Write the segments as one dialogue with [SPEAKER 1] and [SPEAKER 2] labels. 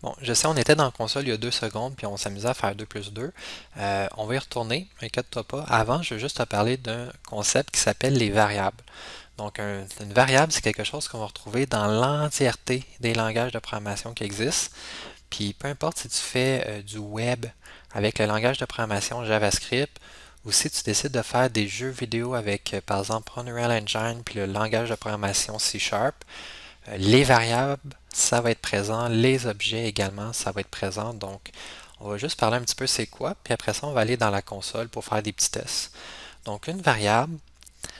[SPEAKER 1] Bon, je sais, on était dans la console il y a 2 secondes, puis on s'amusait à faire 2 plus 2. On va y retourner, inquiète-toi pas. Avant, je veux juste te parler d'un concept qui s'appelle les variables. Donc, une variable, c'est quelque chose qu'on va retrouver dans l'entièreté des langages de programmation qui existent. Puis, peu importe si tu fais du web avec le langage de programmation JavaScript, ou si tu décides de faire des jeux vidéo avec, par exemple, Unreal Engine, puis le langage de programmation C Sharp, les variables, ça va être présent. Les objets également, ça va être présent. Donc, on va juste parler un petit peu c'est quoi, puis après ça, on va aller dans la console pour faire des petits tests. Donc, une variable,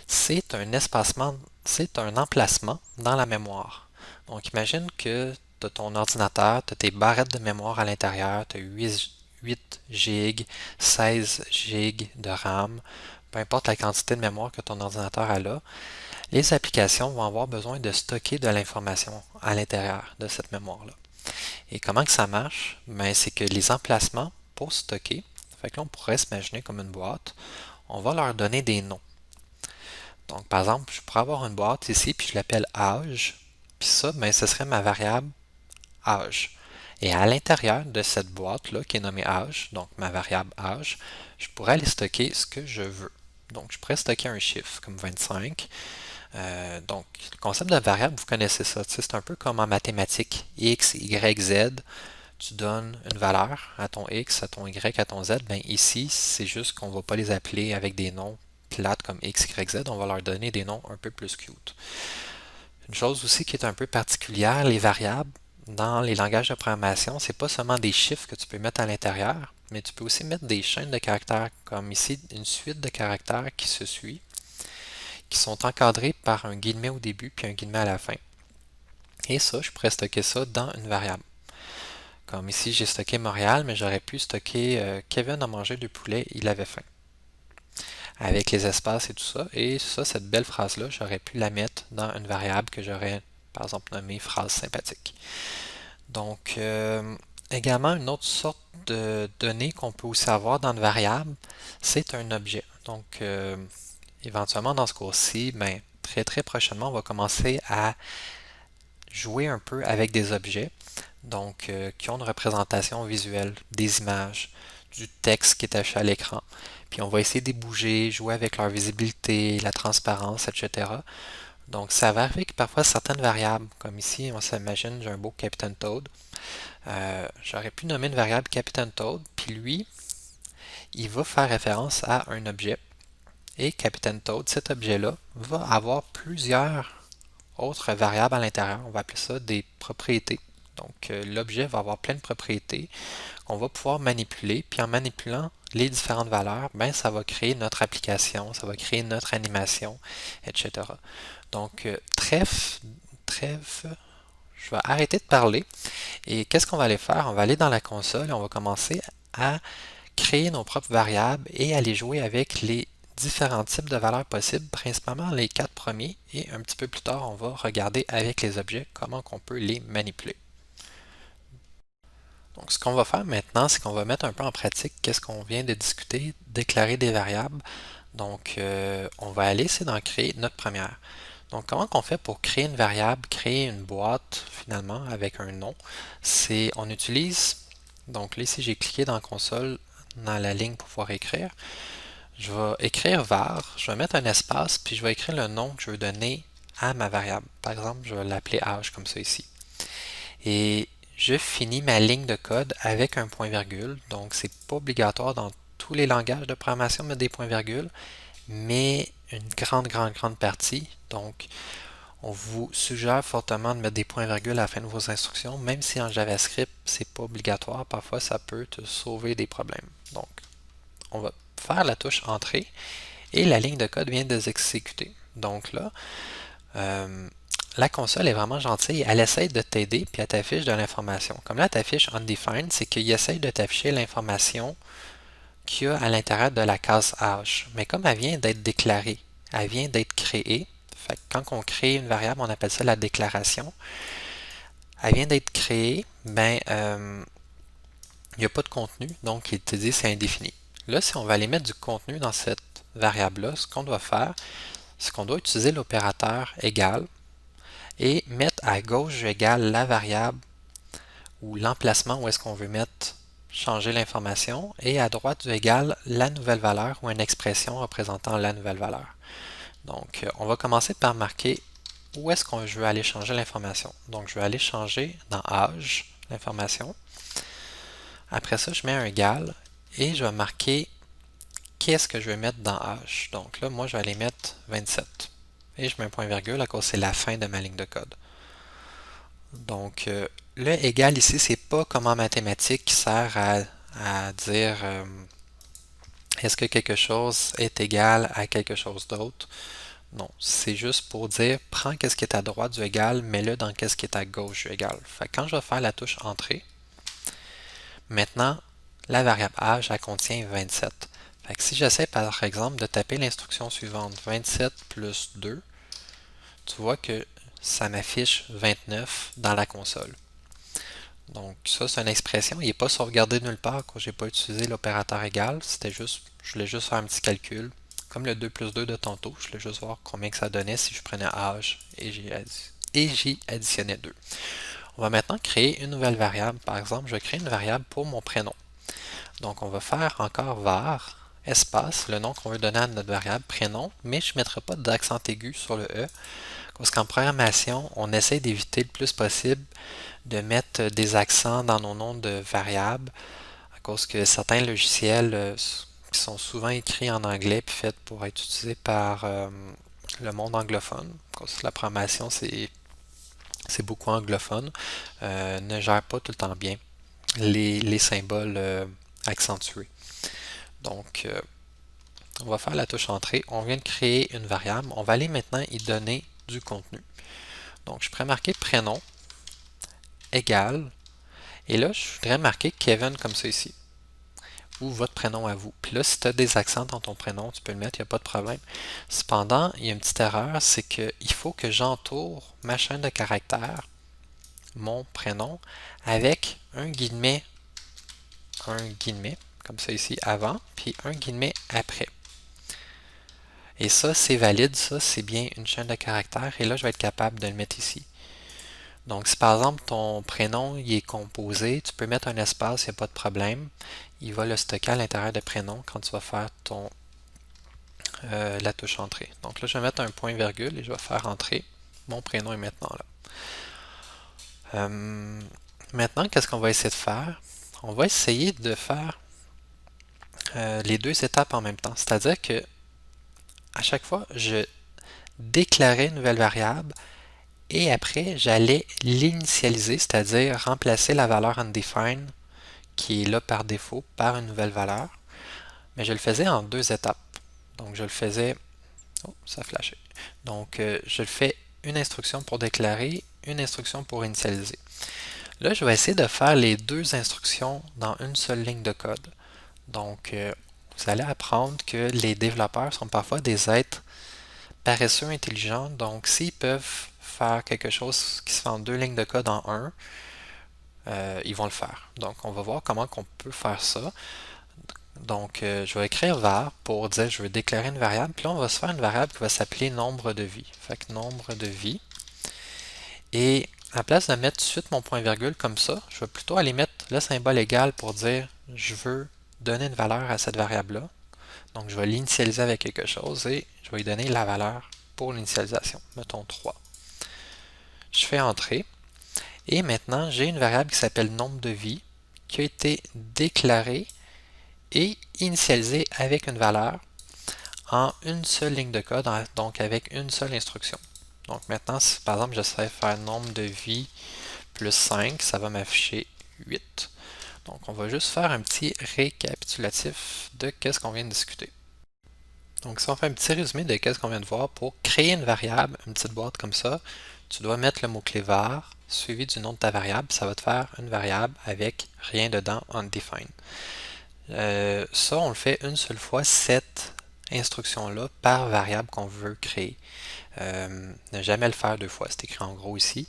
[SPEAKER 1] c'est un espacement, c'est un emplacement dans la mémoire. Donc, imagine que tu as ton ordinateur, tu as tes barrettes de mémoire à l'intérieur, tu as 8 GB, 16 GB de RAM, peu importe la quantité de mémoire que ton ordinateur a là. Les applications vont avoir besoin de stocker de l'information à l'intérieur de cette mémoire-là. Et comment que ça marche? Ben, c'est que les emplacements pour stocker, fait que là, on pourrait s'imaginer comme une boîte, on va leur donner des noms. Donc, par exemple, je pourrais avoir une boîte ici, puis je l'appelle âge, puis ça, ben, ce serait ma variable âge. Et à l'intérieur de cette boîte-là, qui est nommée âge, donc ma variable âge, je pourrais aller stocker ce que je veux. Donc, je pourrais stocker un chiffre comme 25. Donc, le concept de variable, vous connaissez ça. C'est un peu comme en mathématiques. X, Y, Z. Tu donnes une valeur à ton X, à ton Y, à ton Z. Ben ici, c'est juste qu'on ne va pas les appeler avec des noms plates comme X, Y, Z. On va leur donner des noms un peu plus cute. Une chose aussi qui est un peu particulière, les variables dans les langages de programmation, c'est pas seulement des chiffres que tu peux mettre à l'intérieur, mais tu peux aussi mettre des chaînes de caractères, comme ici une suite de caractères qui se suit, qui sont encadrés par un guillemet au début puis un guillemet à la fin. Et ça, je pourrais stocker ça dans une variable. Comme ici, j'ai stocké Montréal, mais j'aurais pu stocker Kevin a mangé du poulet, il avait faim. Avec les espaces et tout ça. Et ça, cette belle phrase-là, j'aurais pu la mettre dans une variable que j'aurais, par exemple, nommée phrase sympathique. Donc, également, une autre sorte de données qu'on peut aussi avoir dans une variable, c'est un objet. Donc, éventuellement, dans ce cours-ci, ben, très très prochainement, on va commencer à jouer un peu avec des objets, donc qui ont une représentation visuelle, des images, du texte qui est affiché à l'écran. Puis on va essayer de les bouger, jouer avec leur visibilité, la transparence, etc. Donc ça va avec parfois certaines variables, comme ici, on s'imagine, j'ai un beau Captain Toad. J'aurais pu nommer une variable Captain Toad, puis lui, il va faire référence à un objet. Et Captain Toad, cet objet-là, va avoir plusieurs autres variables à l'intérieur. On va appeler ça des propriétés. Donc, l'objet va avoir plein de propriétés qu'on va pouvoir manipuler. Puis en manipulant les différentes valeurs, ben, ça va créer notre application, ça va créer notre animation, etc. Donc, trêve, je vais arrêter de parler. Et qu'est-ce qu'on va aller faire? On va aller dans la console et on va commencer à créer nos propres variables et aller jouer avec les différents types de valeurs possibles, principalement les 4 premiers, et un petit peu plus tard, on va regarder avec les objets comment on peut les manipuler. Donc, ce qu'on va faire maintenant, c'est qu'on va mettre un peu en pratique qu'est-ce qu'on vient de discuter, déclarer des variables. Donc, on va aller essayer d'en créer notre première. Donc, comment qu'on fait pour créer une variable, créer une boîte finalement avec un nom? C'est, on utilise, donc là ici j'ai cliqué dans la console, dans la ligne pour pouvoir écrire. Je vais écrire var, je vais mettre un espace, puis je vais écrire le nom que je veux donner à ma variable. Par exemple, je vais l'appeler âge comme ça ici. Et je finis ma ligne de code avec un point-virgule. Donc, c'est pas obligatoire dans tous les langages de programmation de mettre des points-virgules, mais une grande partie. Donc, on vous suggère fortement de mettre des points-virgules à la fin de vos instructions, même si en JavaScript, c'est pas obligatoire. Parfois, ça peut te sauver des problèmes. Donc, on va faire la touche Entrée et la ligne de code vient de s'exécuter. Donc là, la console est vraiment gentille. Elle essaye de t'aider puis elle t'affiche de l'information. Comme là, elle t'affiche Undefined, c'est qu'il essaye de t'afficher l'information qu'il y a à l'intérieur de la case âge. Mais comme elle vient d'être déclarée, elle vient d'être créée, fait que quand on crée une variable, on appelle ça la déclaration. Elle vient d'être créée, ben, il n'y a pas de contenu, donc il te dit c'est indéfini. Là, si on va aller mettre du contenu dans cette variable-là, ce qu'on doit faire, c'est qu'on doit utiliser l'opérateur égal et mettre à gauche égale la variable ou l'emplacement où est-ce qu'on veut mettre changer l'information, et à droite du égal, la nouvelle valeur ou une expression représentant la nouvelle valeur. Donc, on va commencer par marquer où est-ce qu'on veut aller changer l'information. Donc, je vais aller changer dans âge l'information. Après ça, je mets un égal et je vais marquer qu'est-ce que je vais mettre dans âge. Donc là, moi, je vais aller mettre 27. Et je mets un point virgule à cause c'est la fin de ma ligne de code. Donc, le égal ici, c'est pas comme en mathématiques qui sert à dire est-ce que quelque chose est égal à quelque chose d'autre. Non, c'est juste pour dire prends qu'est-ce qui est à droite du égal, mets-le dans qu'est-ce qui est à gauche du égal. Fait que quand je vais faire la touche entrée, maintenant, la variable âge, elle contient 27. Fait que si j'essaie par exemple de taper l'instruction suivante, 27 plus 2, tu vois que ça m'affiche 29 dans la console. Donc ça, c'est une expression, il n'est pas sauvegardé nulle part quand j'ai pas utilisé l'opérateur égal, c'était juste, je voulais juste faire un petit calcul. Comme le 2 plus 2 de tantôt, je voulais juste voir combien que ça donnait si je prenais âge et j'y additionnais 2. On va maintenant créer une nouvelle variable. Par exemple, je vais créer une variable pour mon prénom. Donc on va faire encore var, espace, le nom qu'on veut donner à notre variable prénom, mais je ne mettrai pas d'accent aigu sur le E, parce qu'en programmation, on essaie d'éviter le plus possible de mettre des accents dans nos noms de variables, à cause que certains logiciels qui sont souvent écrits en anglais puis faits pour être utilisés par le monde anglophone, parce que la programmation c'est beaucoup anglophone, ne gère pas tout le temps bien les symboles accentués. Donc, on va faire la touche entrée. On vient de créer une variable. On va aller maintenant y donner du contenu. Donc, je pourrais marquer prénom égal. Et là, je voudrais marquer Kevin comme ça ici. Ou votre prénom à vous. Puis là, si tu as des accents dans ton prénom, tu peux le mettre, il n'y a pas de problème. Cependant, il y a une petite erreur, c'est qu'il faut que j'entoure ma chaîne de caractères, mon prénom, avec un guillemet, comme ça ici, avant, puis un guillemet après. Et ça, c'est valide, ça, c'est bien une chaîne de caractères, et là, je vais être capable de le mettre ici. Donc, si par exemple, ton prénom il est composé, tu peux mettre un espace, il n'y a pas de problème. Il va le stocker à l'intérieur de prénom quand tu vas faire la touche entrée. Donc là, je vais mettre un point virgule et je vais faire entrer. Mon prénom est maintenant là. Maintenant, qu'est-ce qu'on va essayer de faire? On va essayer de faire les deux étapes en même temps. C'est-à-dire que à chaque fois, je déclarais une nouvelle variable et après, j'allais l'initialiser, c'est-à-dire remplacer la valeur undefined qui est là par défaut par une nouvelle valeur. Mais je le faisais en deux étapes. Donc, je le faisais... Oh, ça a flashé. Donc, je le fais une instruction pour déclarer, une instruction pour initialiser. Là, je vais essayer de faire les deux instructions dans une seule ligne de code. Donc, vous allez apprendre que les développeurs sont parfois des êtres paresseux intelligents. Donc, s'ils peuvent faire quelque chose qui se fait en deux lignes de code en un, ils vont le faire. Donc, on va voir comment on peut faire ça. Donc, je vais écrire var pour dire je veux déclarer une variable. Puis là, on va se faire une variable qui va s'appeler nombre de vie. Fait que nombre de vie. Et à la place de mettre tout de suite mon point virgule comme ça, je vais plutôt aller mettre le symbole égal pour dire je veux donner une valeur à cette variable-là. Donc, je vais l'initialiser avec quelque chose et je vais lui donner la valeur pour l'initialisation. Mettons 3. Je fais entrer. Et maintenant, j'ai une variable qui s'appelle nombre de vie qui a été déclarée et initialisée avec une valeur en une seule ligne de code, donc avec une seule instruction. Donc maintenant, si par exemple j'essaie de faire nombre de vie plus 5, ça va m'afficher 8. Donc on va juste faire un petit récapitulatif de qu'est-ce qu'on vient de discuter. Donc si on fait un petit résumé de qu'est-ce qu'on vient de voir, pour créer une variable, une petite boîte comme ça, tu dois mettre le mot-clé var suivi du nom de ta variable, ça va te faire une variable avec rien dedans, undefined. Ça, on le fait une seule fois, cette instruction-là, par variable qu'on veut créer. Ne jamais le faire deux fois, c'est écrit en gros ici.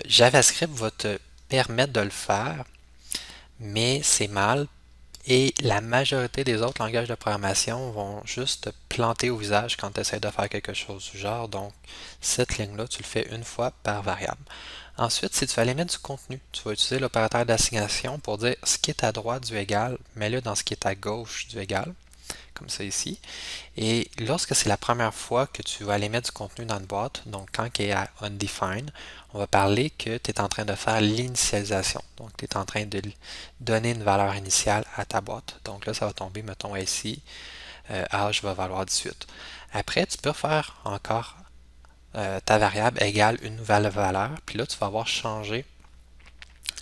[SPEAKER 1] JavaScript va te permettre de le faire, mais c'est mal. Et la majorité des autres langages de programmation vont juste te planter au visage quand tu essaies de faire quelque chose du genre. Donc, cette ligne-là, tu le fais une fois par variable. Ensuite, si tu veux aller mettre du contenu, tu vas utiliser l'opérateur d'assignation pour dire ce qui est à droite du égal, mets-le dans ce qui est à gauche du égal, comme ça ici. Et lorsque c'est la première fois que tu vas aller mettre du contenu dans une boîte, donc quand il est à undefined, on va parler que tu es en train de faire l'initialisation. Donc, tu es en train de donner une valeur initiale à ta boîte. Donc là, ça va tomber, mettons ici, âge va valoir 18. Après, tu peux faire encore ta variable égale une nouvelle valeur. Puis là, tu vas avoir changé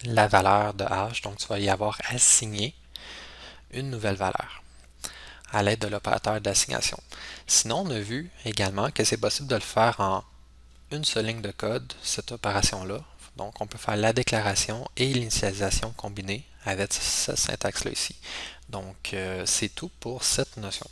[SPEAKER 1] la valeur de âge. Donc, tu vas y avoir assigné une nouvelle valeur à l'aide de l'opérateur d'assignation. Sinon, on a vu également que c'est possible de le faire en une seule ligne de code, cette opération-là. Donc, on peut faire la déclaration et l'initialisation combinée avec cette syntaxe-là ici. Donc, c'est tout pour cette notion.